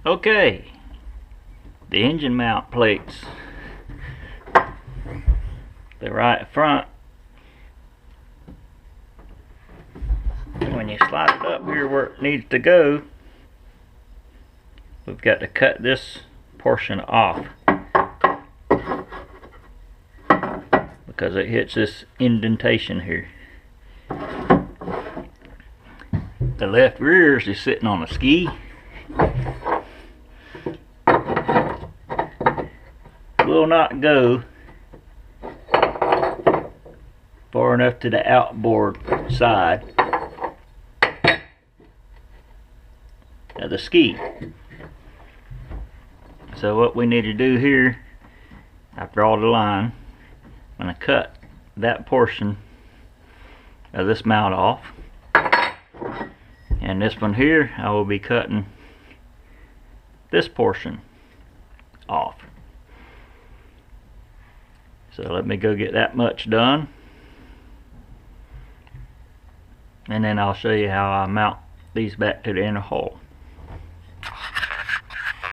Okay, the engine mount plates. They're right front. When you slide it up here where it needs to go, we've got to cut this portion off because it hits this indentation here. The left rear is sitting on a ski. Will not go far enough to the outboard side of the ski. So what we need to do here, I draw the line. I'm going to cut that portion of this mount off, and this one here I will be cutting this portion off. So let me go get that much done, and then I'll show you how I mount these back to the inner hull.